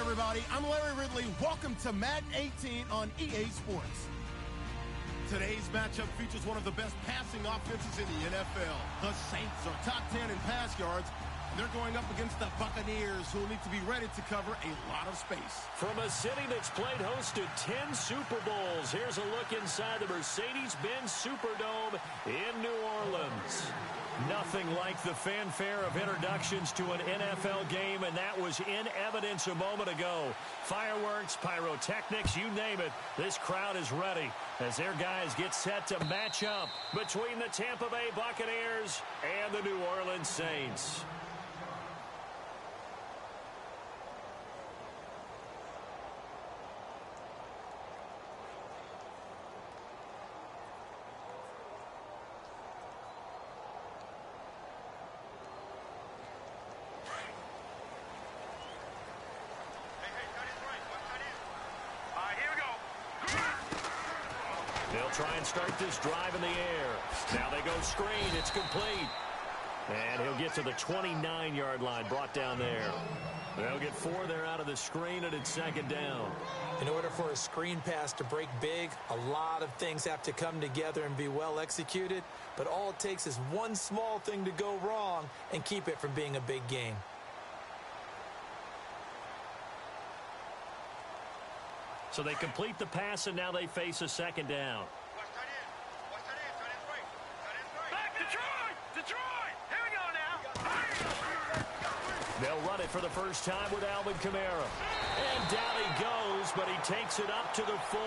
everybody. I'm Larry Ridley. Welcome to Madden 18 on EA Sports. Today's matchup features one of the best passing offenses in the NFL. The Saints are top 10 in pass yards, and they're going up against the Buccaneers, who will need to be ready to cover a lot of space. From a city that's played host to 10 Super Bowls, here's a look inside the Mercedes-Benz Superdome in New Orleans. Nothing like the fanfare of introductions to an NFL game, and that was in evidence a moment ago. Fireworks, pyrotechnics, you name it. This crowd is ready as their guys get set to match up between the Tampa Bay Buccaneers and the New Orleans Saints. They'll try and start this drive in the air. Now they go screen. It's complete. And he'll get to the 29-yard line, brought down there. They'll get 4 there out of the screen, and it's second down. In order for a screen pass to break big, a lot of things have to come together and be well executed. But all it takes is one small thing to go wrong and keep it from being a big game. So they complete the pass, and now they face a second down. They'll run it for the first time with Alvin Kamara. And down he goes, but he takes it up to the 40.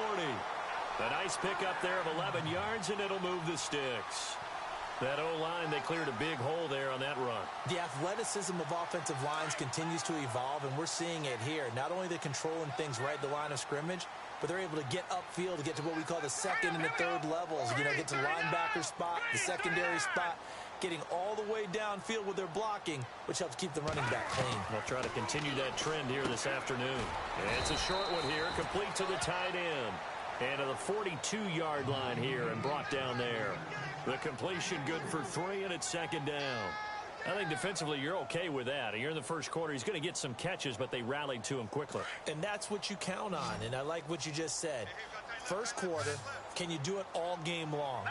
A nice pickup there of 11 yards, and it'll move the sticks. That O-line, they cleared a big hole there on that run. The athleticism of offensive lines continues to evolve, and we're seeing it here. Not only they're controlling things right at the line of scrimmage, but they're able to get upfield to get to what we call the second and the third levels. You know, get to the linebacker spot, the secondary spot, getting all the way downfield with their blocking, which helps keep the running back clean. They'll try to continue that trend here this afternoon. And it's a short one here, complete to the tight end. And to the 42-yard line here and brought down there. The completion good for 3, and it's second down. I think defensively you're okay with that. You're in the first quarter. He's going to get some catches, but they rallied to him quickly. And that's what you count on, and I like what you just said. First quarter, can you do it all game long?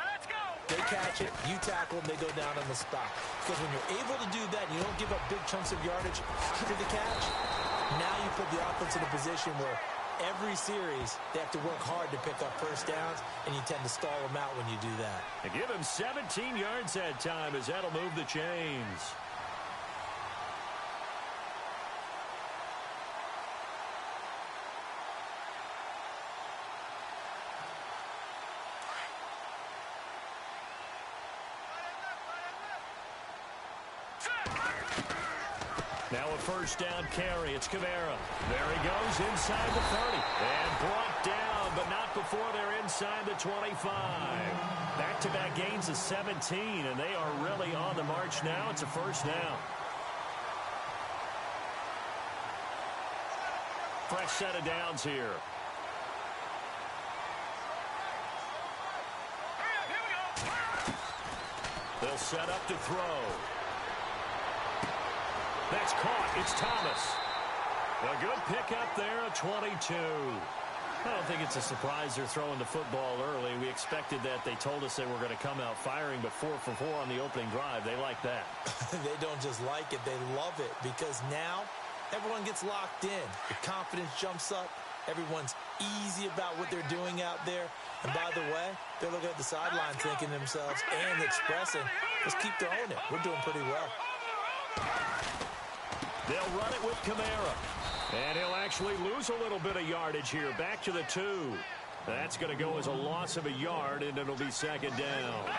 They catch it, you tackle them, they go down on the spot. Because when you're able to do that and you don't give up big chunks of yardage after the catch, now you put the offense in a position where every series they have to work hard to pick up first downs, and you tend to stall them out when you do that. And give him 17 yards that time as that'll move the chains. Now a first down carry. It's Kamara. There he goes inside the 30. And brought down, but not before they're inside the 25. Back-to-back gains of 17, and they are really on the march now. It's a first down. Fresh set of downs here. They'll set up to throw. That's caught. It's Thomas. A good pickup there, a 22. I don't think it's a surprise they're throwing the football early. We expected that. They told us they were going to come out firing, but 4 for 4 on the opening drive. They like that. They don't just like it. They love it because now everyone gets locked in. The confidence jumps up. Everyone's easy about what they're doing out there. And by the way, they're looking at the sideline thinking to themselves and expressing, let's keep throwing it. We're doing pretty well. They'll run it with Kamara. And he'll actually lose a little bit of yardage here. Back to the 2. That's going to go as a loss of a yard, and it'll be second down.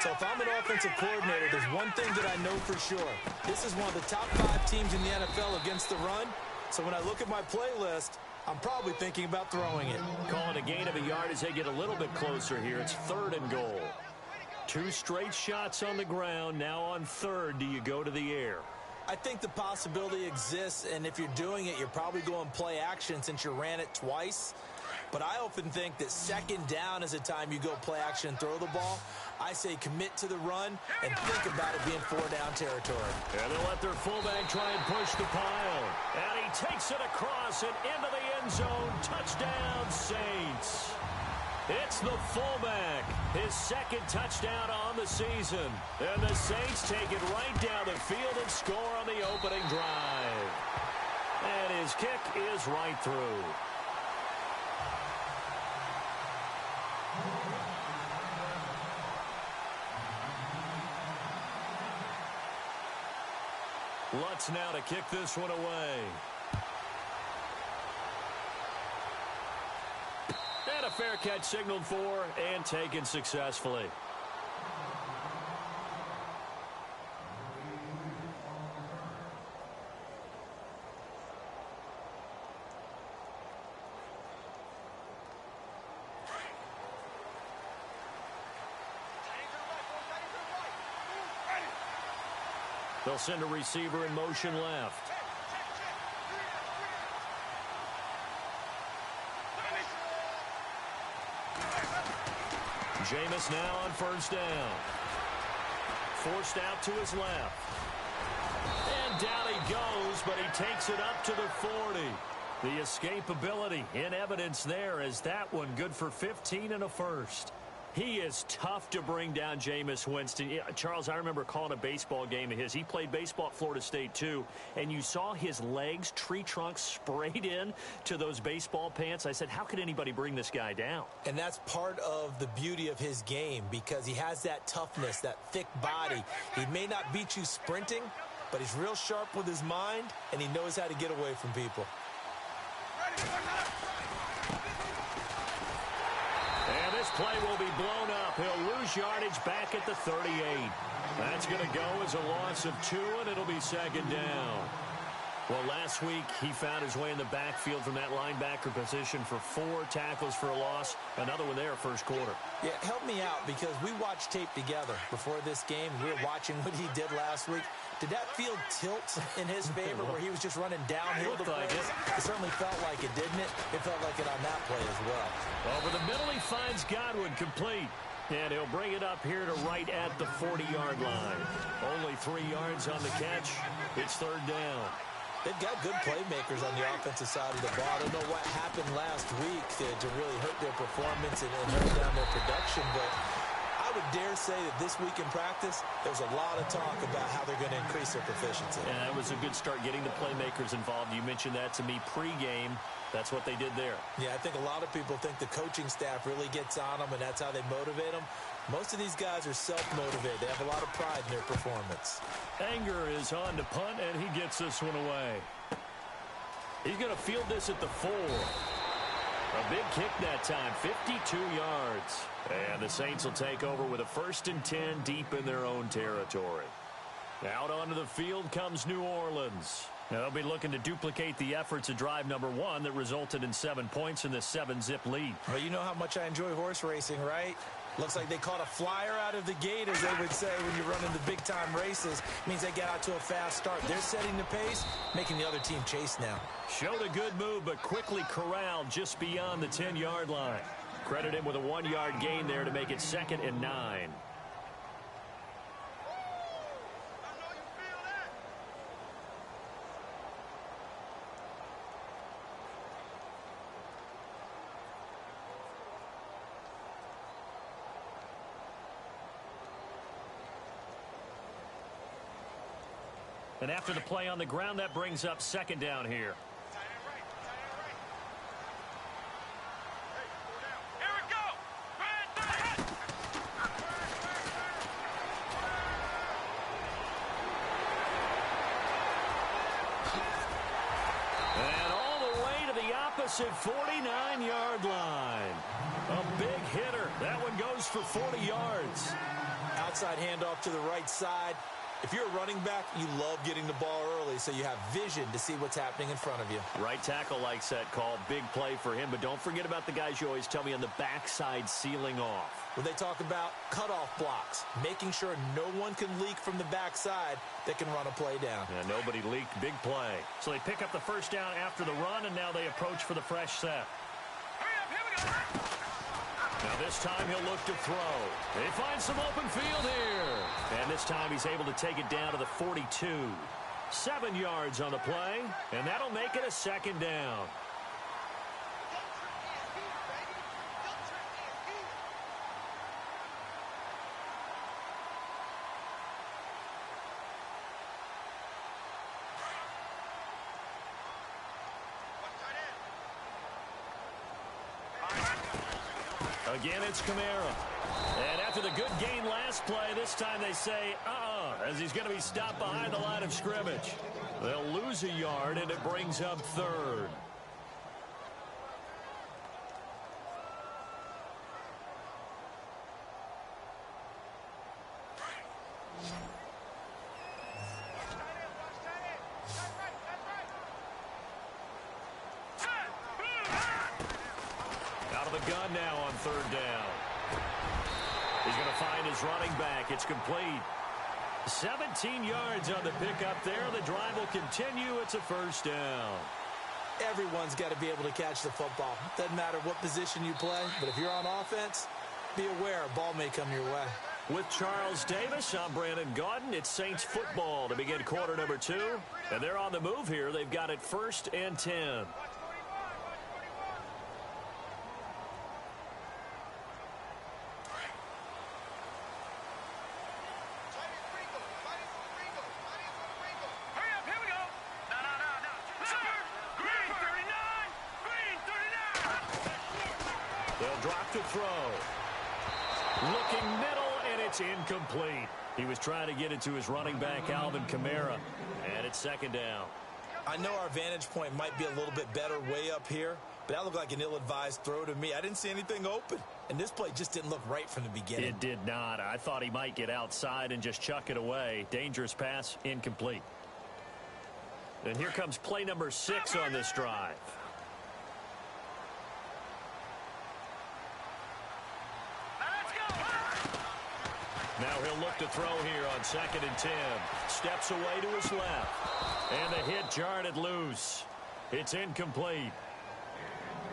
So if I'm an offensive coordinator, there's one thing that I know for sure. This is one of the top 5 teams in the NFL against the run. So when I look at my playlist, I'm probably thinking about throwing it. Calling a gain of a yard as they get a little bit closer here. It's 3rd and goal. 2 straight shots on the ground. Now on 3rd, do you go to the air? I think the possibility exists, and if you're doing it, you're probably going play action since you ran it twice. But I often think that second down is the time you go play action and throw the ball. I say commit to the run and think about it being 4-down territory. And they'll let their fullback try and push the pile. And he takes it across and into the end zone. Touchdown, Saints. It's the fullback, his second touchdown on the season. And the Saints take it right down the field and score on the opening drive. And his kick is right through. Lutz now to kick this one away. And a fair catch signaled for and taken successfully. They'll send a receiver in motion left. Jameis now on first down. Forced out to his left. And down he goes, but he takes it up to the 40. The escapability in evidence there as that one good for 15 and a first. He is tough to bring down, Jameis Winston. Yeah, Charles, I remember calling a baseball game of his. He played baseball at Florida State, too. And you saw his legs, tree trunks sprayed in to those baseball pants. I said, how could anybody bring this guy down? And that's part of the beauty of his game because he has that toughness, that thick body. He may not beat you sprinting, but he's real sharp with his mind, and he knows how to get away from people. And this play will be blown up. He'll lose yardage back at the 38. That's going to go as a loss of 2, and it'll be second down. Well, last week he found his way in the backfield from that linebacker position for 4 tackles for a loss. Another one there first quarter. Yeah, help me out because we watched tape together before this game. We were watching what he did last week. Did that field tilt in his favor where he was just running downhill to plays? It certainly felt like it, didn't it? It felt like it on that play as well. Over the middle, he finds Godwin complete. And he'll bring it up here to right at the 40-yard line. Only 3 yards on the catch. It's third down. They've got good playmakers on the offensive side of the ball. I don't know what happened last week to really hurt their performance and hurt down their production, but I would dare say that this week in practice, there's a lot of talk about how they're going to increase their proficiency. And that was a good start getting the playmakers involved. You mentioned that to me pregame. That's what they did there. Yeah, I think a lot of people think the coaching staff really gets on them, and that's how they motivate them. Most of these guys are self-motivated. They have a lot of pride in their performance. Anger is on to punt, and he gets this one away. He's going to field this at the 4. A big kick that time, 52 yards. And the Saints will take over with a 1st and 10 deep in their own territory. Out onto the field comes New Orleans. Now, they'll be looking to duplicate the efforts of drive number 1 that resulted in 7 points in this 7-zip lead. Well, you know how much I enjoy horse racing, right? Looks like they caught a flyer out of the gate, as they would say when you're running the big-time races. Means they get out to a fast start. They're setting the pace, making the other team chase now. Showed a good move, but quickly corralled just beyond the 10-yard line. Credit him with a 1-yard gain there to make it 2nd and 9. And after the play on the ground, that brings up 2nd down here. And all the way to the opposite 49-yard line. A big hitter. That one goes for 40 yards. Outside handoff to the right side. If you're a running back, you love getting the ball early so you have vision to see what's happening in front of you. Right tackle likes that call. Big play for him, but don't forget about the guys you always tell me on the backside sealing off. When they talk about cutoff blocks, making sure no one can leak from the backside that can run a play down. Yeah, nobody leaked. Big play. So they pick up the 1st down after the run, and now they approach for the fresh set. Now this time he'll look to throw. They find some open field here. And this time he's able to take it down to the 42. 7 yards on the play, and that'll make it a second down. Again, it's Kamara. And after the good gain last play, this time they say, as he's going to be stopped behind the line of scrimmage. They'll lose a yard, and it brings up third. Out of the gun now on third down. He's going to find his running back. It's complete. 17 yards on the pickup there. The drive will continue. It's a first down. Everyone's got to be able to catch the football. Doesn't matter what position you play, but if you're on offense, be aware a ball may come your way. With Charles Davis, I'm Brandon Gaudin. It's Saints football to begin quarter number 2. And they're on the move here. They've got it 1st and 10. They'll drop to throw. Looking middle, and it's incomplete. He was trying to get it to his running back, Alvin Kamara, and it's second down. I know our vantage point might be a little bit better way up here, but that looked like an ill-advised throw to me. I didn't see anything open, and this play just didn't look right from the beginning. It did not. I thought he might get outside and just chuck it away. Dangerous pass, incomplete. And here comes play number 6 on this drive. Now he'll look to throw here on 2nd and 10. Steps away to his left. And the hit jarred it loose. It's incomplete.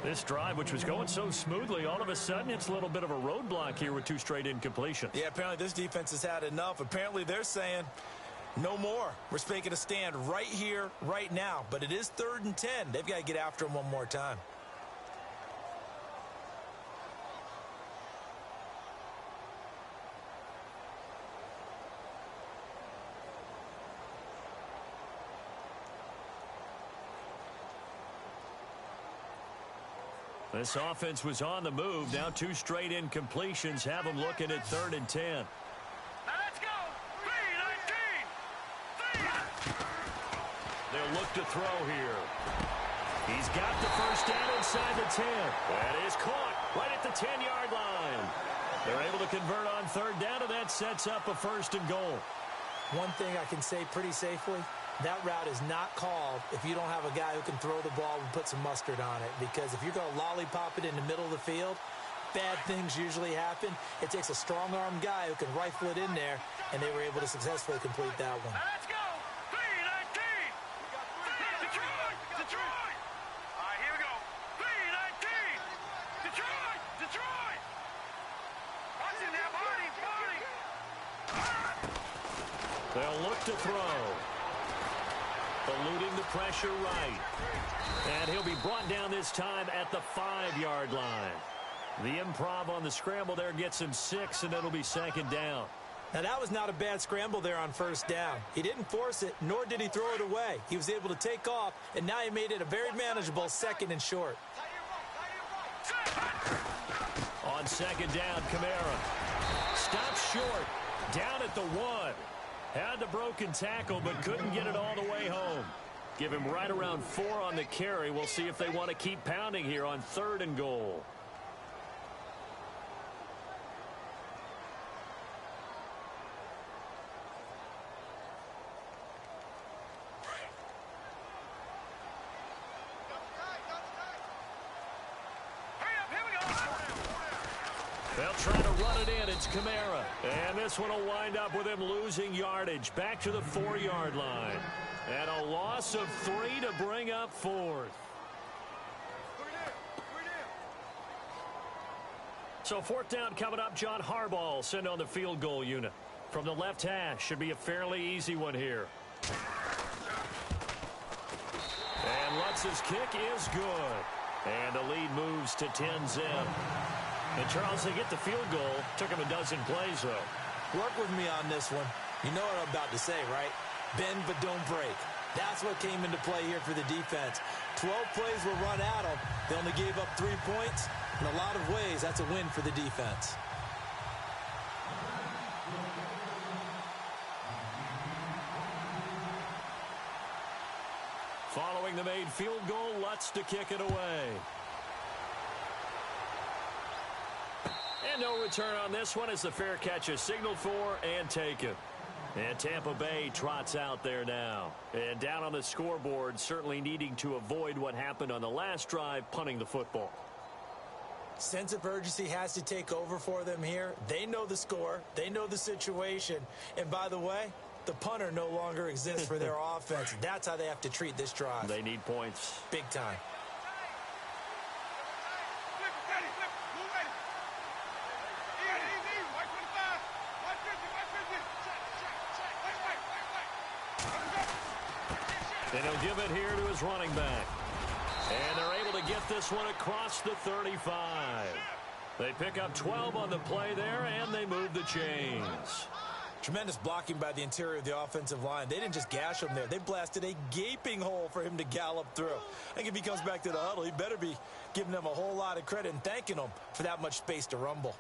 This drive, which was going so smoothly, all of a sudden it's a little bit of a roadblock here with 2 straight incompletions. Yeah, apparently this defense has had enough. Apparently they're saying no more. We're making a stand right here, right now. But it is 3rd and 10. They've got to get after him one more time. This offense was on the move. Now 2 straight incompletions have them looking at 3rd and 10. Now let's go. 3-19. They'll look to throw here. He's got the first down inside the 10. That is caught right at the 10-yard line. They're able to convert on 3rd down, and that sets up a 1st and goal. One thing I can say pretty safely, that route is not called if you don't have a guy who can throw the ball and put some mustard on it. Because if you're going to lollipop it in the middle of the field, bad things usually happen. It takes a strong-arm guy who can rifle it in there, and they were able to successfully complete that one. Let's go. 3-19. Detroit. Detroit. All right, here we go. 3-19. Detroit. Detroit. Watch it now, Barney. They'll look to throw. Eluding the pressure right. And he'll be brought down this time at the 5-yard line. The improv on the scramble there gets him 6, and it'll be 2nd down. Now, that was not a bad scramble there on 1st down. He didn't force it, nor did he throw it away. He was able to take off, and now he made it a very manageable 2nd and short. On 2nd down, Kamara. Stops short. Down at the 1. Had the broken tackle, but couldn't get it all the way home. Give him right around 4 on the carry. We'll see if they want to keep pounding here on 3rd and goal. They'll try to run it in. It's Kamara. And this one will wind up with him losing yardage. Back to the 4-yard line. And a loss of 3 to bring up 4th. So fourth down coming up. John Harbaugh sent on the field goal unit. From the left hash, should be a fairly easy one here. And Lutz's kick is good. And the lead moves to 10-zip. And Charles, they get the field goal. Took him a dozen plays, though. Work with me on this one. You know what I'm about to say, right? Bend but don't break. That's what came into play here for the defense. 12 plays were run at them. They only gave up 3 points. In a lot of ways, that's a win for the defense. Following the made field goal, Lutz to kick it away. And no return on this one as the fair catch is signaled for and taken. And Tampa Bay trots out there now. And down on the scoreboard, certainly needing to avoid what happened on the last drive, punting the football. Sense of urgency has to take over for them here. They know the score. They know the situation. And by the way, the punter no longer exists for their offense. That's how they have to treat this drive. They need points. Big time. And he'll give it here to his running back. And they're able to get this one across the 35. They pick up 12 on the play there, and they move the chains. Tremendous blocking by the interior of the offensive line. They didn't just gash him there. They blasted a gaping hole for him to gallop through. I think if he comes back to the huddle, he better be giving them a whole lot of credit and thanking them for that much space to rumble.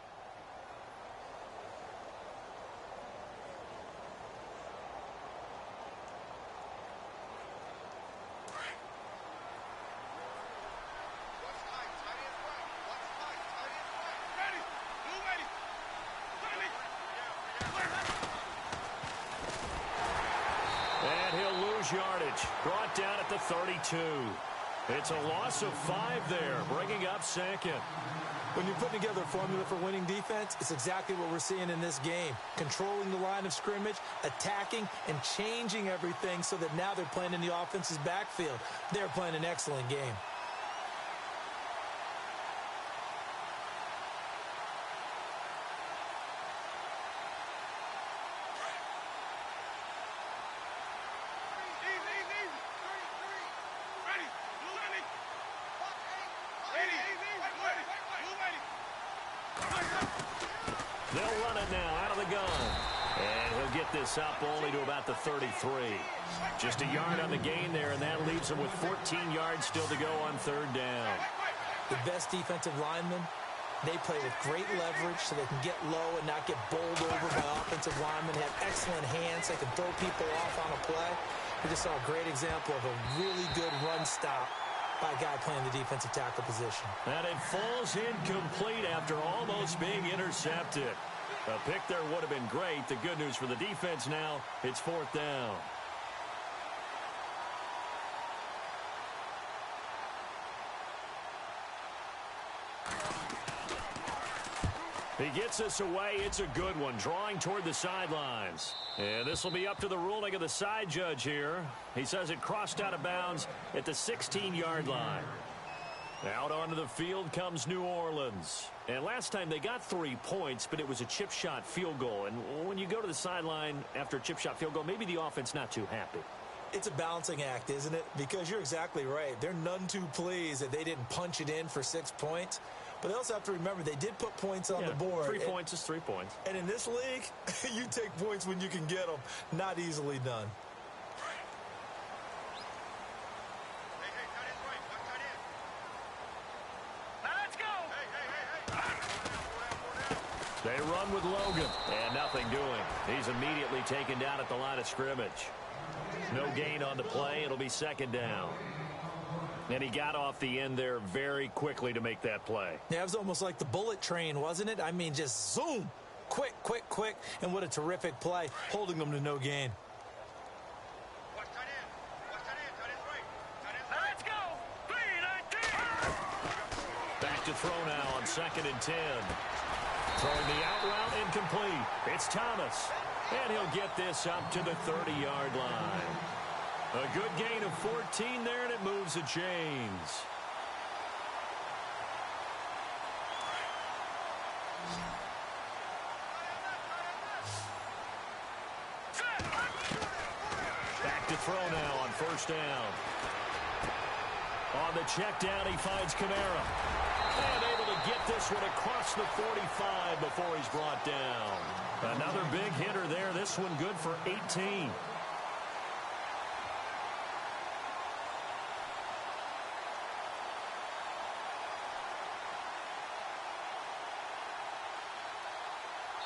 Yardage brought down at the 32. It's a loss of 5 there, bringing up second. When you're putting together a formula for winning defense, it's exactly what we're seeing in this game. Controlling the line of scrimmage, attacking, and changing everything so that now they're playing in the offense's backfield. They're playing an excellent game. They'll run it now out of the gun. And he'll get this up only to about the 33. Just a yard on the gain there, and that leaves him with 14 yards still to go on third down. The best defensive linemen, they play with great leverage so they can get low and not get bowled over by offensive linemen. They have excellent hands. They can throw people off on a play. We just saw a great example of a really good run stop by a guy playing the defensive tackle position. And it falls incomplete after almost being intercepted. A pick there would have been great. The good news for the defense now, it's fourth down. He gets us away. It's a good one, drawing toward the sidelines. And this will be up to the ruling of the side judge here. He says it crossed out of bounds at the 16-yard line. Out onto the field comes New Orleans. And last time they got 3 points, but it was a chip shot field goal. And when you go to the sideline after a chip shot field goal, maybe the offense not too happy. It's a balancing act, isn't it? Because you're exactly right. They're none too pleased that they didn't punch it in for 6 points. But they also have to remember they did put points on the board. 3 points is 3 points. And in this league, you take points when you can get them. Not easily done. They run with Logan, and nothing doing. He's immediately taken down at the line of scrimmage. No gain on the play. It'll be second down. And he got off the end there very quickly to make that play. Yeah, it was almost like the bullet train, wasn't it? I mean, just zoom. Quick, quick, quick. And what a terrific play, holding them to no gain. Let's go. Back to throw now on 2nd and 10. Throwing the out route incomplete. It's Thomas. And he'll get this up to the 30-yard line. A good gain of 14 there, and it moves the chains. first down. On the check down, he finds Kamara. And able to get this one across the 45 before he's brought down. Another big hitter there. This one good for 18.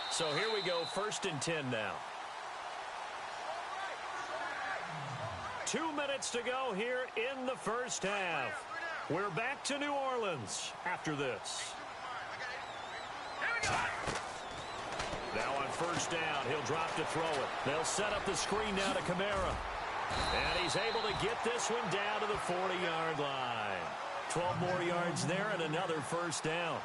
So here we go, 1st and 10 now. 2 minutes to go here in the first half. We're back to New Orleans after this. Now on first down, he'll drop to throw it. They'll set up the screen now to Kamara. And he's able to get this one down to the 40-yard line. 12 more yards there and another first down.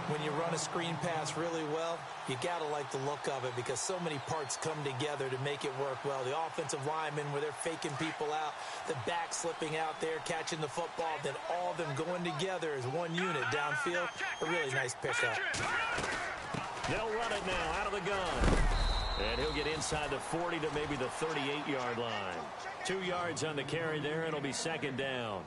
When you run a screen pass really well, you got to like the look of it because so many parts come together to make it work well. The offensive linemen where they're faking people out, the back slipping out there, catching the football, then all of them going together as one unit downfield. A really nice pickup. They'll run it now out of the gun. And he'll get inside the 40 to maybe the 38-yard line. 2 yards on the carry there, and it'll be 2nd down.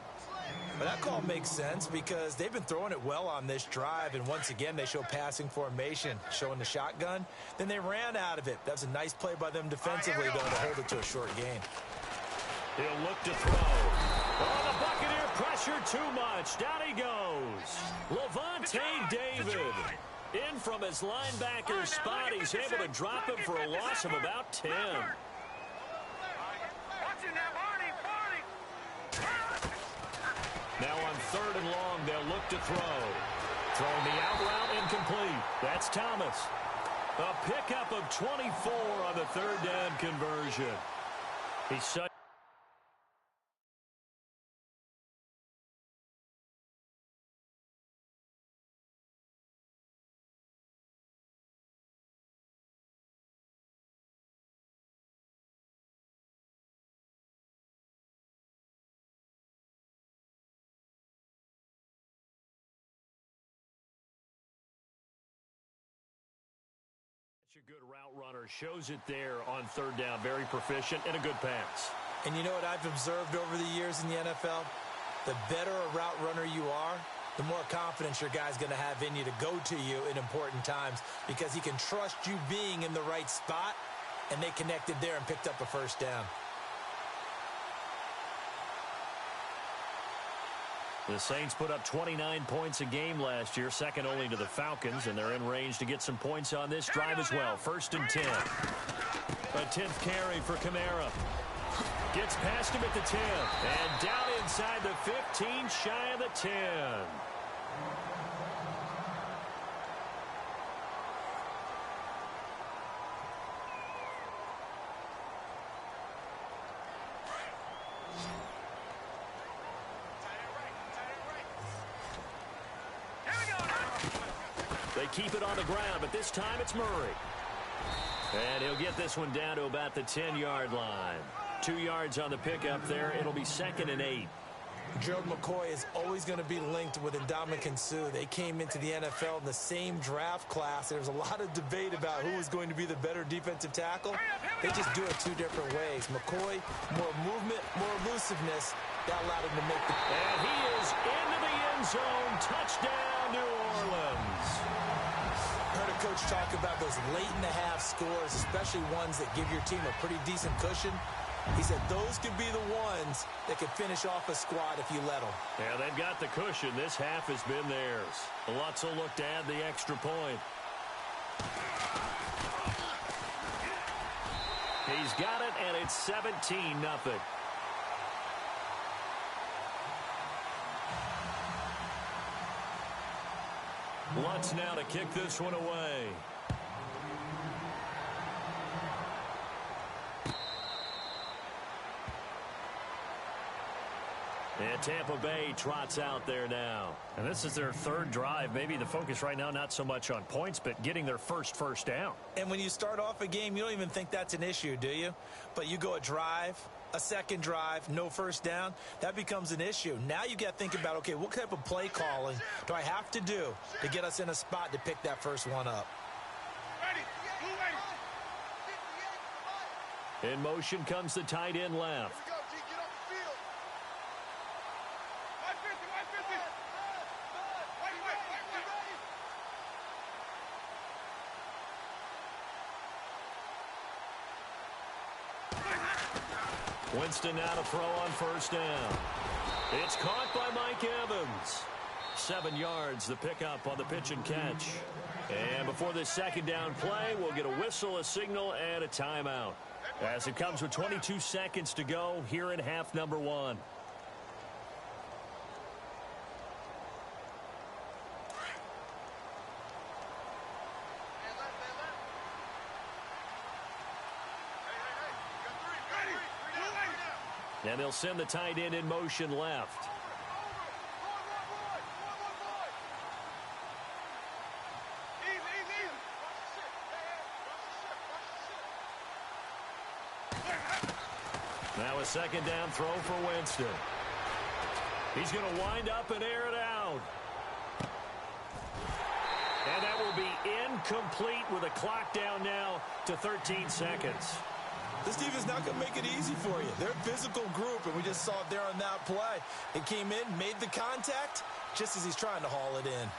But that call makes sense because they've been throwing it well on this drive, and once again they show passing formation, showing the shotgun. Then they ran out of it. That's a nice play by them defensively, though, to hold it to a short gain. He'll look to throw. Oh, the Buccaneer pressure too much. Down he goes. Levante David. In from his linebacker spot. He's able to drop him for a loss of about 10. Now on 3rd and long, they'll look to throw. Throwing the out route incomplete. That's Thomas. A pickup of 24 on the 3rd down conversion. He's such. A good route runner, shows it there on 3rd down. Very proficient and a good pass. And you know what I've observed over the years in the NFL? The better a route runner you are, the more confidence your guy's going to have in you to go to you in important times because he can trust you being in the right spot, and they connected there and picked up a first down. The Saints put up 29 points a game last year, second only to the Falcons, and they're in range to get some points on this drive as well. 1st and 10. A 10th carry for Kamara. Gets past him at the 10. And down inside the 15, shy of the 10. They keep it on the ground, but this time it's Murray. And he'll get this one down to about the 10-yard line. 2 yards on the pickup there. It'll be 2nd and 8. Gerald McCoy is always going to be linked with Ndamukong Suh. They came into the NFL in the same draft class. There's a lot of debate about who was going to be the better defensive tackle. They just do it 2 different ways. McCoy, more movement, more elusiveness. That allowed him to make the... And he is into the end zone. Touchdown, New Orleans. Heard a coach talk about those late-in-the-half scores, especially ones that give your team a pretty decent cushion. He said those could be the ones that could finish off a squad if you let them. Yeah, they've got the cushion. This half has been theirs. Lutz will look to add the extra point. He's got it, and it's 17-0. Lutz now to kick this one away. And Tampa Bay trots out there now. And this is their 3rd drive. Maybe the focus right now not so much on points, but getting their first down. And when you start off a game, you don't even think that's an issue, do you? But you go a drive, a 2nd drive, no first down, that becomes an issue. Now you got to think about, okay, what type of play calling do I have to do to get us in a spot to pick that first one up? In motion comes the tight end left. Winston now to throw on first down. It's caught by Mike Evans. 7 yards the pickup on the pitch and catch. And before this second down play, we'll get a whistle, a signal, and a timeout, as it comes with 22 seconds to go here in half number 1. And they'll send the tight end in motion left. Now a second down throw for Winston. He's going to wind up and air it out. And that will be incomplete with a clock down now to 13 seconds. This defense not going to make it easy for you. They're a physical group, and we just saw it there on that play. It came in, made the contact, just as he's trying to haul it in.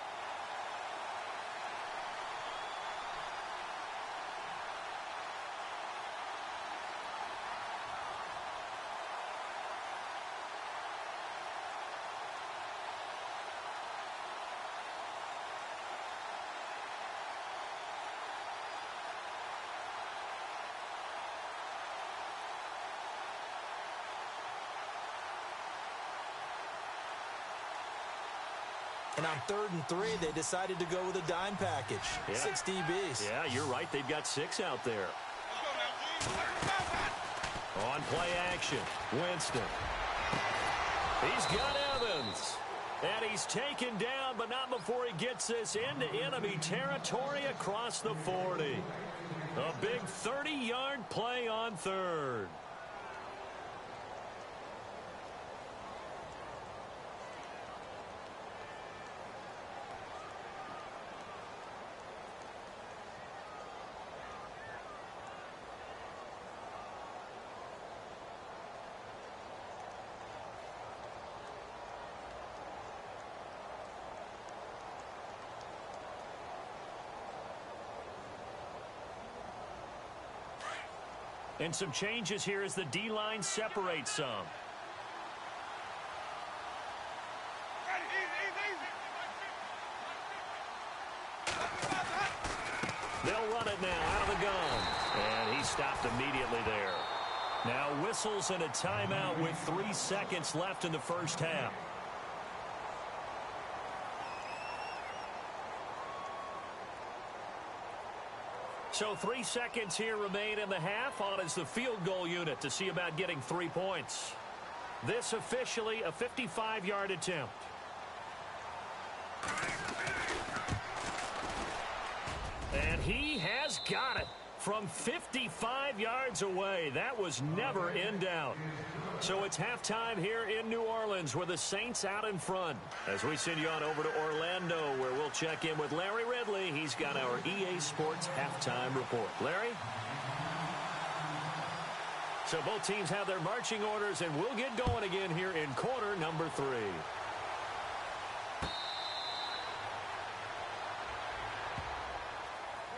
And on 3rd and 3, they decided to go with a dime package. Yeah. 6 DBs. Yeah, you're right. They've got 6 out there. On play action, Winston. He's got Evans. And he's taken down, but not before he gets this into enemy territory across the 40. A big 30-yard play on 3rd. And some changes here as the D-line separates some. They'll run it now out of the gun. And he stopped immediately there. Now whistles and a timeout with 3 seconds left in the first half. So 3 seconds here remain in the half. On is the field goal unit to see about getting 3 points. This officially a 55-yard attempt. And he has got it from 55 yards away. That was never in doubt. So it's halftime here in New Orleans with the Saints out in front. As we send you on over to Orlando, where we'll check in with Larry Ridley. He's got our EA Sports halftime report. Larry? So both teams have their marching orders, and we'll get going again here in quarter number 3.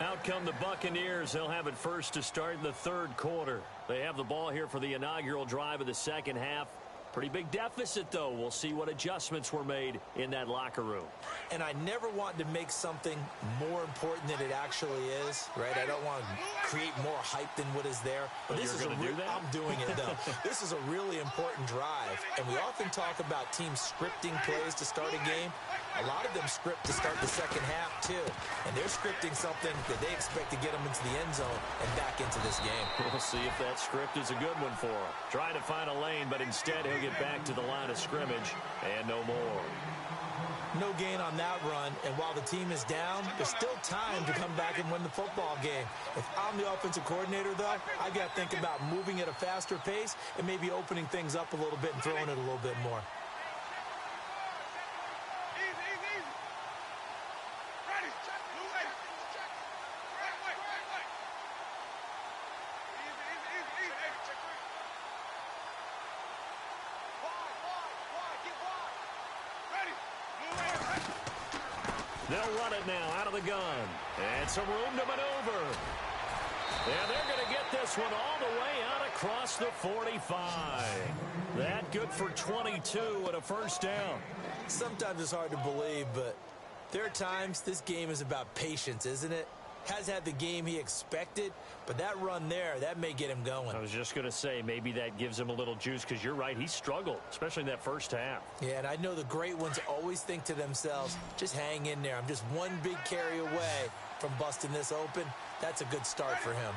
Out come the Buccaneers. They'll have it first to start the 3rd quarter. They have the ball here for the inaugural drive of the second half. Pretty big deficit, though. We'll see what adjustments were made in that locker room. And I never want to make something more important than it actually is, right? I don't want to create more hype than what is there. But this is I'm doing it, though. This is a really important drive. And we often talk about teams scripting plays to start a game. A lot of them script to start the second half, too. And they're scripting something that they expect to get them into the end zone and back into this game. We'll see if that script is a good one for him. Trying to find a lane, but instead he'll get back to the line of scrimmage and no more. No gain on that run, and while the team is down, there's still time to come back and win the football game. If I'm the offensive coordinator, though, I got to think about moving at a faster pace and maybe opening things up a little bit and throwing it a little bit more. They'll run it now out of the gun. And some room to maneuver. And they're going to get this one all the way out across the 45. That good for 22 and a first down. Sometimes it's hard to believe, but there are times this game is about patience, isn't it? Has had the game he expected, but that run there, that may get him going. I was just going to say, maybe that gives him a little juice, because you're right, he struggled, especially in that first half. Yeah, and I know the great ones always think to themselves, just hang in there. I'm just one big carry away from busting this open. That's a good start for him.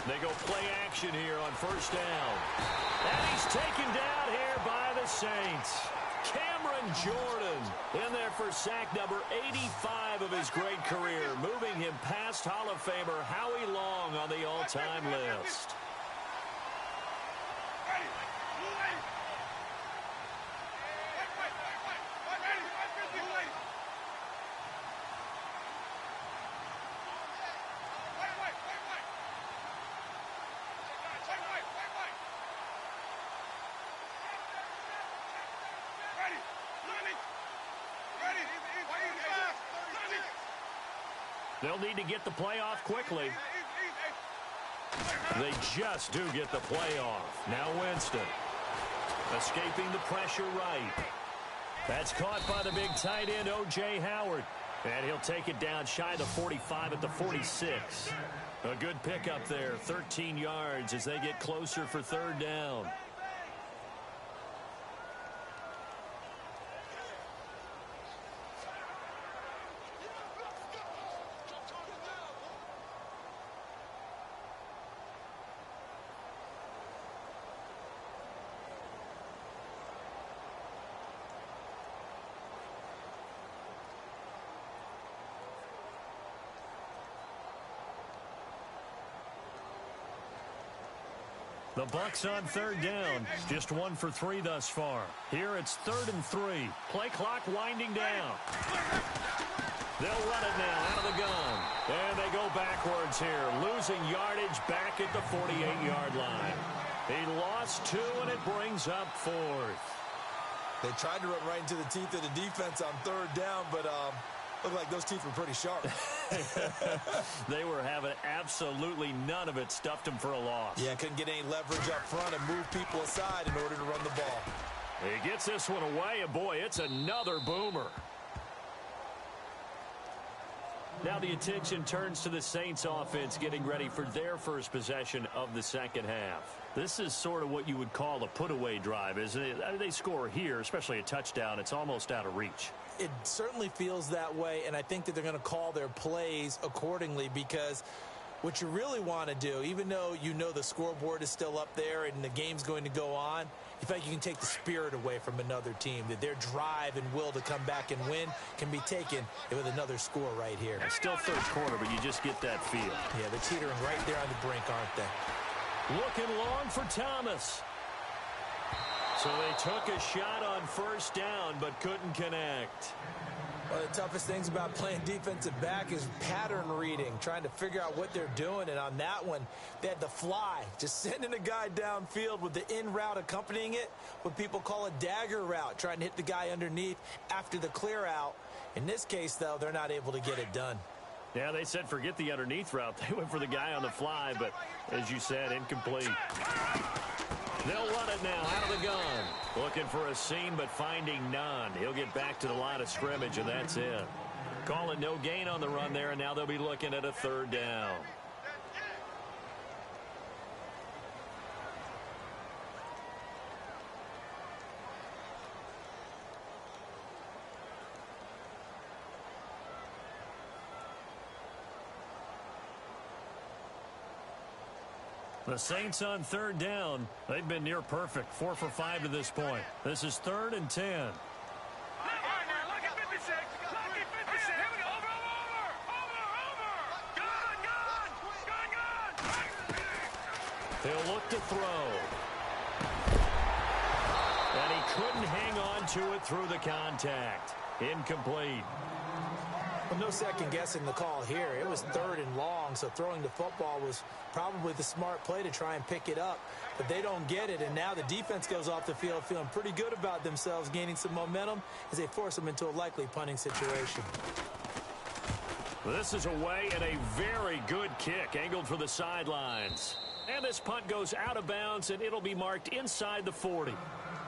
They go play action here on first down. And he's taken down here by the Saints. Cameron Jordan in there for sack number 85 of his great career, moving him past Hall of Famer Howie Long on the all-time list. They'll need to get the play off quickly. They just do get the play off. Now Winston. Escaping the pressure right. That's caught by the big tight end, O.J. Howard. And he'll take it down shy of the 45 at the 46. A good pickup there, 13 yards as they get closer for third down. The Bucs on third down. Just 1 for 3 thus far. Here it's 3rd and 3. Play clock winding down. They'll run it now out of the gun. And they go backwards here, losing yardage back at the 48-yard line. He lost 2, and it brings up 4th. They tried to run right into the teeth of the defense on third down, but looked like those teeth were pretty sharp. They were having absolutely none of it. Stuffed him for a loss. Yeah, couldn't get any leverage up front and move people aside in order to run the ball. He gets this one away, and boy, it's another boomer. Now the attention turns to the Saints offense getting ready for their first possession of the second half. This is sort of what you would call a put-away drive, isn't it? They score here, especially a touchdown. It's almost out of reach. It certainly feels that way, and I think that they're going to call their plays accordingly, because what you really want to do, even though you know the scoreboard is still up there and the game's going to go on, you feel like you can take the spirit away from another team, that their drive and will to come back and win can be taken with another score right here. It's still third quarter, but you just get that feel. Yeah, they're teetering right there on the brink, aren't they? Looking long for Thomas. So they took a shot on first down, but couldn't connect. One of the toughest things about playing defensive back is pattern reading, trying to figure out what they're doing. And on that one, they had the fly, just sending a guy downfield with the in route accompanying it, what people call a dagger route, trying to hit the guy underneath after the clear out. In this case, though, they're not able to get it done. Yeah, they said forget the underneath route. They went for the guy on the fly, but as you said, incomplete. They'll run it now out of the gun. Looking for a seam, but finding none. He'll get back to the line of scrimmage, and that's it. Call it no gain on the run there, and now they'll be looking at a third down. The Saints on third down. They've been near perfect. 4 for 5 to this point. This is 3rd and 10. He'll look to throw. And he couldn't hang on to it through the contact. Incomplete. Well, no second guessing the call here. It was 3rd and long, so throwing the football was probably the smart play to try and pick it up. But they don't get it, and now the defense goes off the field feeling pretty good about themselves, gaining some momentum as they force them into a likely punting situation. This is away and a very good kick angled for the sidelines. And this punt goes out of bounds, and it'll be marked inside the 40.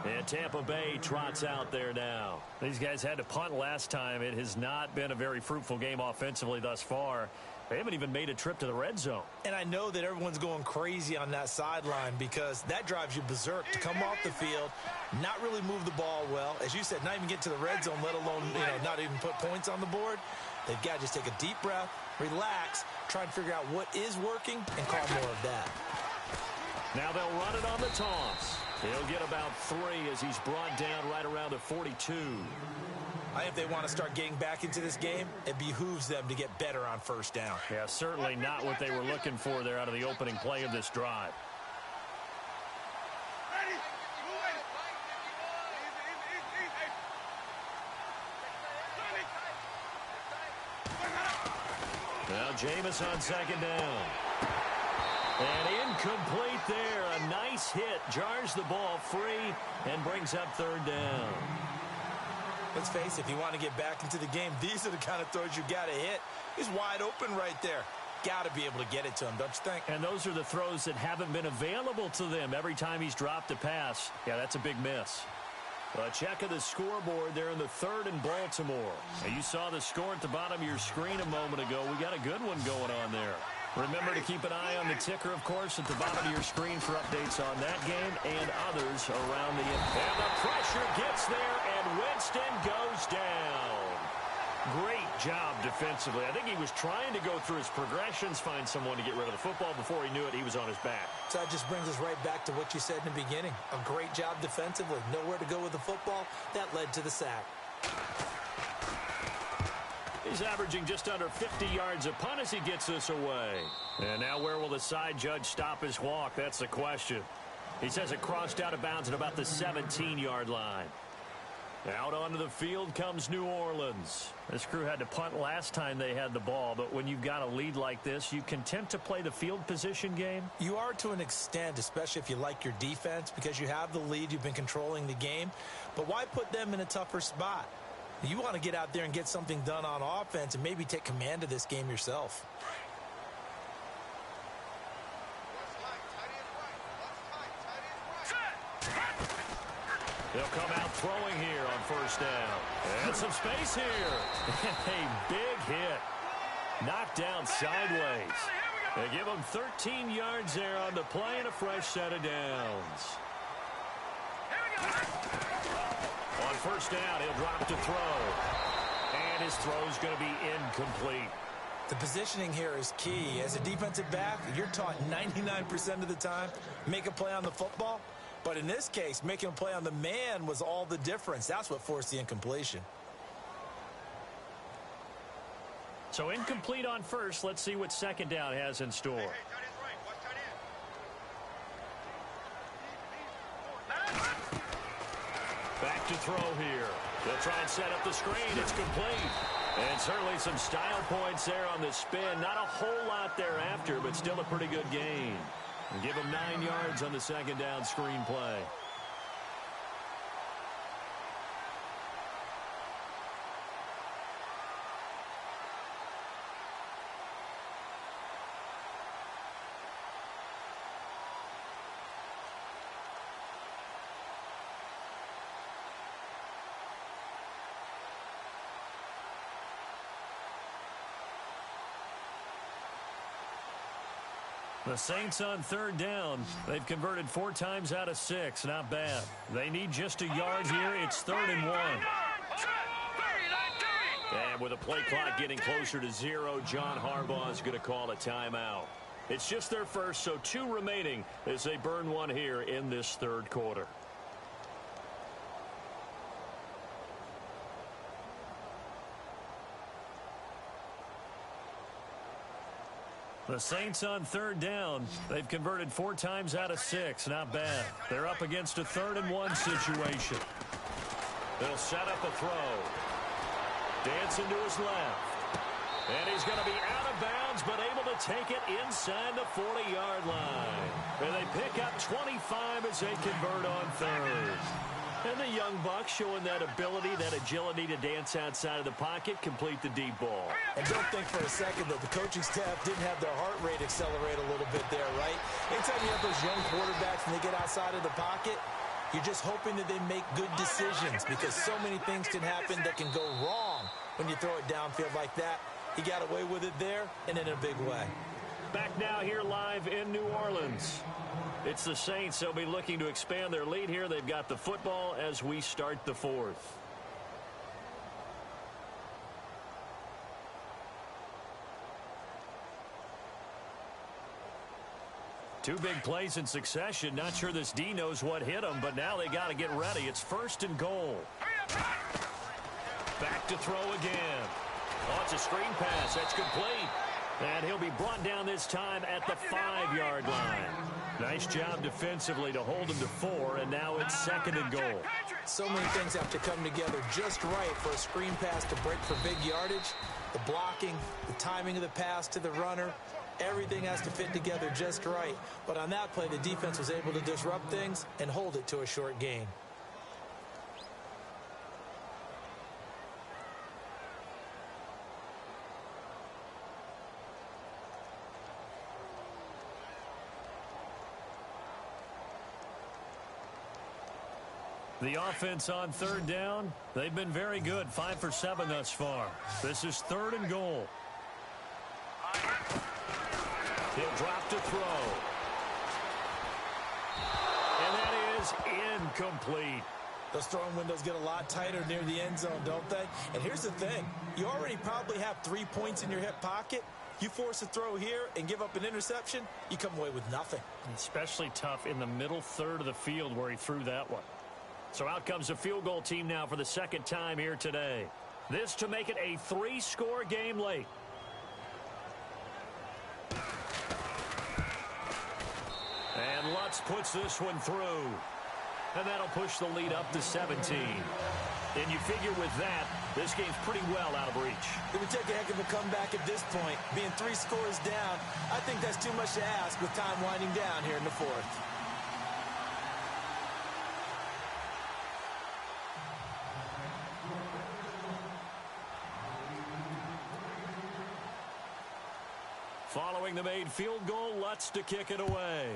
And Tampa Bay trots out there now. These guys had to punt last time. It has not been a very fruitful game offensively thus far. They haven't even made a trip to the red zone. And I know that everyone's going crazy on that sideline because that drives you berserk to come off the field, not really move the ball well. As you said, not even get to the red zone, let alone not even put points on the board. They've got to just take a deep breath, relax, try and figure out what is working, and call more of that. Now they'll run it on the toss. He'll get about 3 as he's brought down right around the 42. I think if they want to start getting back into this game, it behooves them to get better on first down. Yeah, certainly not what they were looking for there out of the opening play of this drive. Now Jameis on second down. And incomplete there. A nice hit. Jars the ball free and brings up third down. Let's face it, if you want to get back into the game, these are the kind of throws you got to hit. He's wide open right there. Got to be able to get it to him, don't you think? And those are the throws that haven't been available to them every time he's dropped a pass. Yeah, that's a big miss. A check of the scoreboard there in the 3rd in Baltimore. Now, you saw the score at the bottom of your screen a moment ago. We got a good one going on there. Remember to keep an eye on the ticker, of course, at the bottom of your screen for updates on that game and others around the... And the pressure gets there, and Winston goes down. Great job defensively. I think he was trying to go through his progressions, find someone to get rid of the football. Before he knew it, he was on his back. So that just brings us right back to what you said in the beginning. A great job defensively. Nowhere to go with the football. That led to the sack. He's averaging just under 50 yards a punt as he gets this away. And now where will the side judge stop his walk? That's the question. He says it crossed out of bounds at about the 17-yard line. Out onto the field comes New Orleans. This crew had to punt last time they had the ball, but when you've got a lead like this, you content to play the field position game? You are to an extent, especially if you like your defense, because you have the lead, you've been controlling the game. But why put them in a tougher spot? You want to get out there and get something done on offense and maybe take command of this game yourself. They'll come out throwing here on first down. And some space here. A big hit. Knocked down sideways. They give him 13 yards there on the play and a fresh set of downs. On first down, he'll drop to throw. And his throw's going to be incomplete. The positioning here is key. As a defensive back, you're taught 99% of the time, make a play on the football. But in this case, making a play on the man was all the difference. That's what forced the incompletion. So incomplete on first. Let's see what second down has in store. Back to throw here. They'll try and set up the screen. It's complete. And certainly some style points there on the spin. Not a whole lot thereafter, but still a pretty good gain. And give him 9 yards on the second down screen play. The Saints on third down. They've converted 4 times out of 6. Not bad. They need just a yard here. It's 3rd and 1. And with the play clock getting closer to 0, John Harbaugh is going to call a timeout. It's just their first, so 2 remaining as they burn 1 here in this 3rd quarter. The Saints on third down. They've converted 4 times out of 6. Not bad. They're up against a 3rd and 1 situation. They'll set up a throw. Dancing to his left. And he's going to be out of bounds, but able to take it inside the 40-yard line. And they pick up 25 as they convert on 3rd. And the young Bucs showing that ability, that agility to dance outside of the pocket, complete the deep ball. And don't think for a second that the coaching staff didn't have their heart rate accelerate a little bit there, right? Anytime you have those young quarterbacks and they get outside of the pocket, you're just hoping that they make good decisions because so many things can happen that can go wrong when you throw it downfield like that. He got away with it there and in a big way. Back now here live in New Orleans. It's the Saints. They'll be looking to expand their lead here. They've got the football as we start the fourth. Two big plays in succession. Not sure this D knows what hit him, but now they got to get ready. It's 1st and goal. Back to throw again. Oh, it's a screen pass. That's complete. And he'll be brought down this time at the 5-yard line. Nice job defensively to hold him to 4, and now it's 2nd and goal. So many things have to come together just right for a screen pass to break for big yardage. The blocking, the timing of the pass to the runner, everything has to fit together just right. But on that play, the defense was able to disrupt things and hold it to a short gain. The offense on 3rd down, they've been very good. 5 for 7 thus far. This is 3rd and goal. He'll drop to throw. And that is incomplete. Those throwing windows get a lot tighter near the end zone, don't they? And here's the thing. You already probably have 3 points in your hip pocket. You force a throw here and give up an interception, you come away with nothing. Especially tough in the middle third of the field where he threw that one. So out comes the field goal team now for the 2nd time here today. This to make it a 3-score game late. And Lutz puts this one through. And that'll push the lead up to 17. And you figure with that, this game's pretty well out of reach. It would take a heck of a comeback at this point. Being 3 scores down, I think that's too much to ask with time winding down here in the 4th. Following the made field goal, Lutz to kick it away.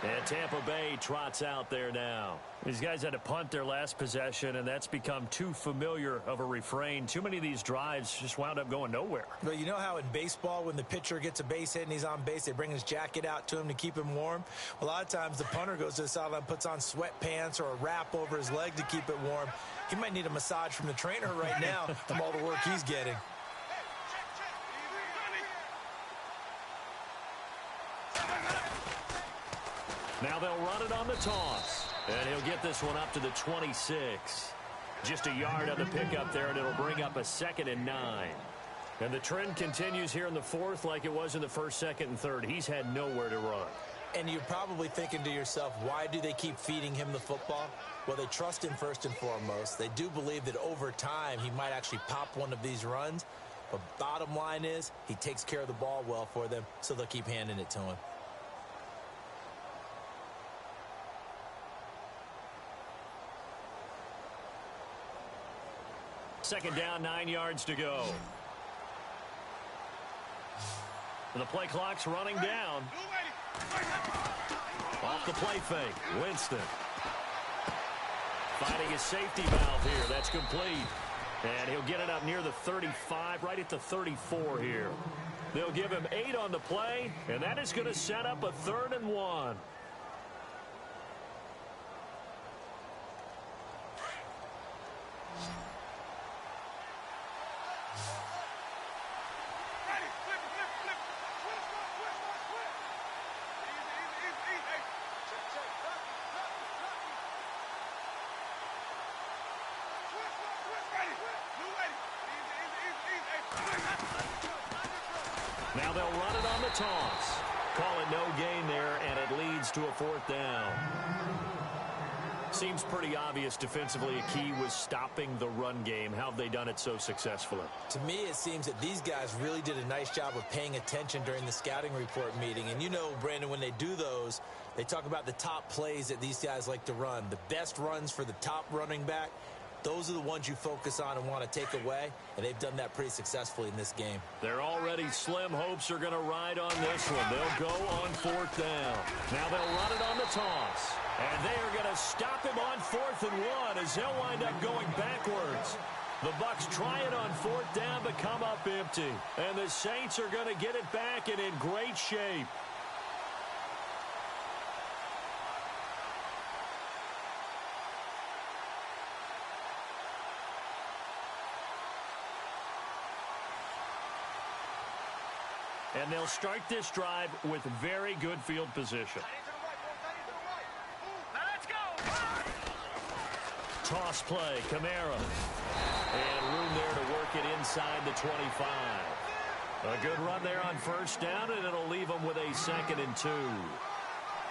And Tampa Bay trots out there now. These guys had to punt their last possession, and that's become too familiar of a refrain. Too many of these drives just wound up going nowhere. But you know how in baseball, when the pitcher gets a base hit and he's on base, they bring his jacket out to him to keep him warm? A lot of times the punter goes to the sideline, puts on sweatpants or a wrap over his leg to keep it warm. He might need a massage from the trainer right now from all the work he's getting. Now they'll run it on the toss. And he'll get this one up to the 26. Just a yard on the pickup there, and it'll bring up a 2nd and 9. And the trend continues here in the 4th like it was in the 1st, 2nd, and 3rd. He's had nowhere to run. And you're probably thinking to yourself, why do they keep feeding him the football? Well, they trust him first and foremost. They do believe that over time he might actually pop one of these runs. But bottom line is he takes care of the ball well for them, so they'll keep handing it to him. Second down, 9 yards to go. The play clock's running down. Off the play fake, Winston. Finding his safety valve here. That's complete. And he'll get it up near the 35, right at the 34 here. They'll give him 8 on the play, and that is going to set up a 3rd and 1. Now they'll run it on the toss. Call it no gain there, and it leads to a 4th down. Seems pretty obvious defensively a key was stopping the run game. How have they done it so successfully? To me, it seems that these guys really did a nice job of paying attention during the scouting report meeting. And you know, Brandon, when they do those, they talk about the top plays that these guys like to run. The best runs for the top running back, those are the ones you focus on and want to take away, and they've done that pretty successfully in this game. They're already slim hopes are going to ride on this one. They'll go on 4th down. Now they'll run it on the toss. And they are going to stop him on 4th and 1 as he'll wind up going backwards. The Bucs try it on 4th down but come up empty. And the Saints are going to get it back and in great shape. And they'll start this drive with very good field position. Toss play, Kamara. And room there to work it inside the 25. A good run there on 1st down, and it'll leave them with a 2nd and 2.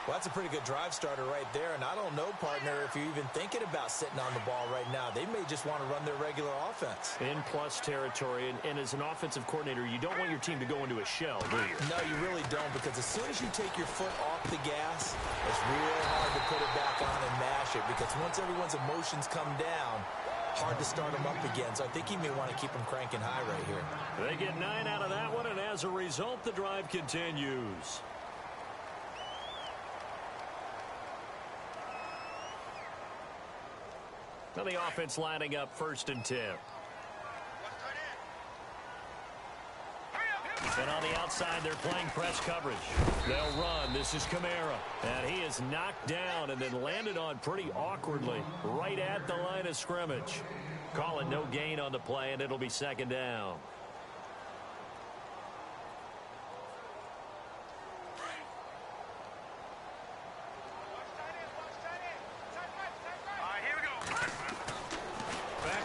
Well, that's a pretty good drive starter right there. And I don't know, partner, if you're even thinking about sitting on the ball right now. They may just want to run their regular offense. In plus territory. And as an offensive coordinator, you don't want your team to go into a shell, do you? No, you really don't, because as soon as you take your foot off the gas, it's real hard to put it back on and mash it, because once everyone's emotions come down, hard to start them up again. So I think he may want to keep them cranking high right here. They get 9 out of that one, and as a result, the drive continues. Now the offense lining up 1st and 10. And on the outside, they're playing press coverage. They'll run. This is Kamara. And he is knocked down and then landed on pretty awkwardly right at the line of scrimmage. Call it no gain on the play, and it'll be 2nd down.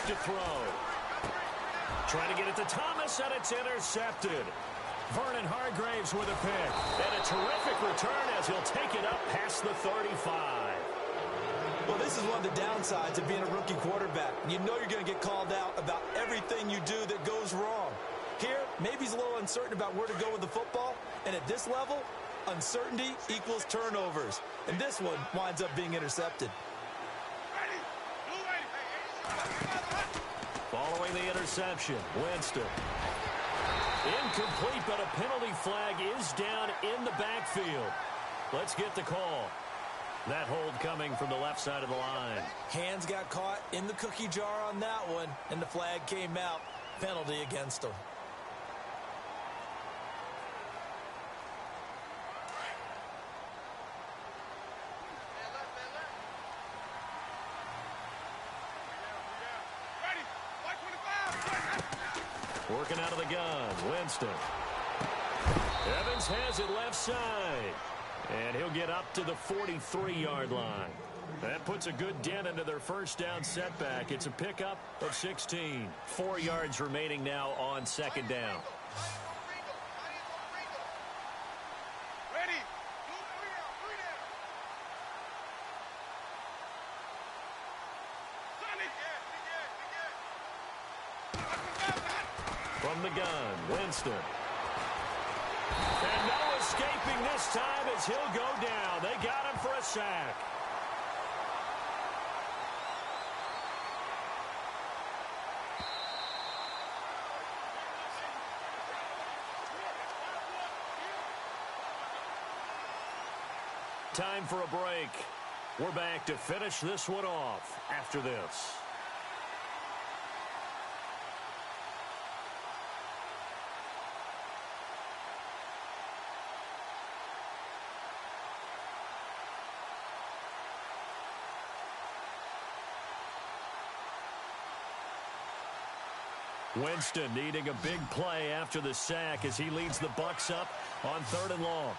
To throw. Trying to get it to Thomas, and it's intercepted. Vernon Hargraves with a pick. And a terrific return as he'll take it up past the 35. Well, this is one of the downsides of being a rookie quarterback. You know you're going to get called out about everything you do that goes wrong. Here, maybe he's a little uncertain about where to go with the football. And at this level, uncertainty equals turnovers. And this one winds up being intercepted. Following the interception, Winston. Incomplete, but a penalty flag is down in the backfield. Let's get the call. That hold coming from the left side of the line. Hands got caught in the cookie jar on that one, and the flag came out. Penalty against him. Working out of the gun, Winston. Evans has it left side. And he'll get up to the 43-yard line. That puts a good dent into their 1st down setback. It's a pickup of 16. 4 yards remaining now on 2nd down. From the gun, Winston. And no escaping this time as he'll go down. They got him for a sack. Time for a break. We're back to finish this one off after this. Winston needing a big play after the sack as he leads the Bucs up on 3rd and long.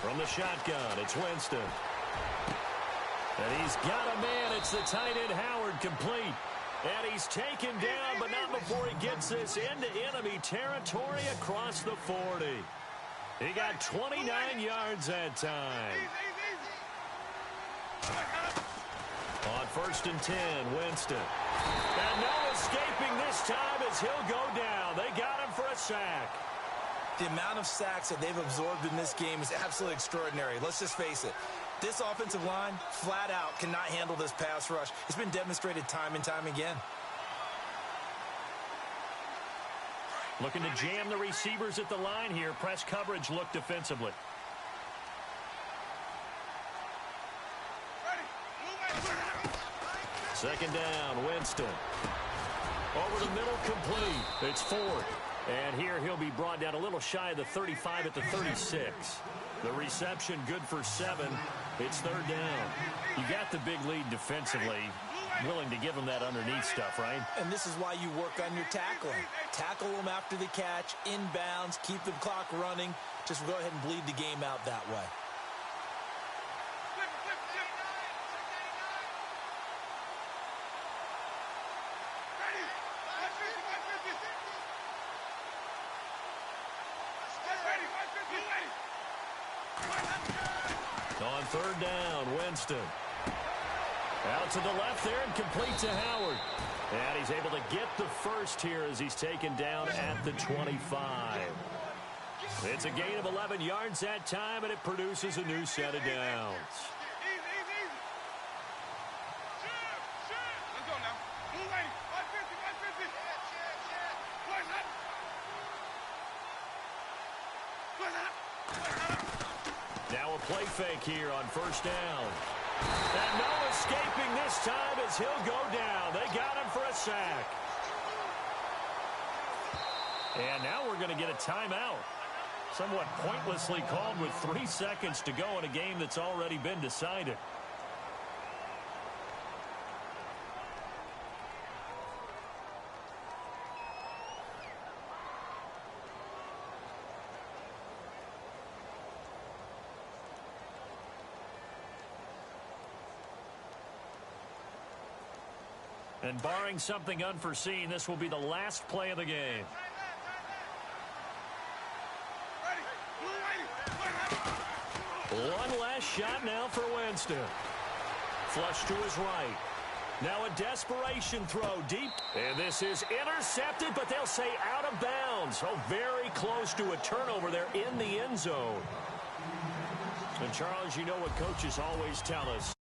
From the shotgun, it's Winston. And he's got a man. It's the tight end Howard, complete. And he's taken down, but not before he gets this into enemy territory across the 40. He got 29 yards that time. On 1st and 10, Winston. And no escaping this time as he'll go down. They got him for a sack. The amount of sacks that they've absorbed in this game is absolutely extraordinary. Let's just face it. This offensive line, flat out, cannot handle this pass rush. It's been demonstrated time and time again. Looking to jam the receivers at the line here. Press coverage look defensively. Second down, Winston. Over the middle, complete. It's 4th. And here he'll be brought down a little shy of the 35 at the 36. The reception good for 7. It's 3rd down. You got the big lead defensively. Willing to give them that underneath stuff, right? And this is why you work on your tackling. Tackle them after the catch, inbounds, keep the clock running. Just go ahead and bleed the game out that way. On 3rd down, Winston. Out to the left there and complete to Howard. And he's able to get the first here as he's taken down at the 25. It's a gain of 11 yards that time, and it produces a new set of downs. Now a play fake here on 1st down. And no escaping this time as he'll go down. They got him for a sack. And now we're going to get a timeout. Somewhat pointlessly called with 3 seconds to go in a game that's already been decided. And barring something unforeseen, this will be the last play of the game. One last shot now for Winston. Flush to his right. Now a desperation throw deep. And this is intercepted, but they'll say out of bounds. Oh, very close to a turnover there in the end zone. And Charles, you know what coaches always tell us.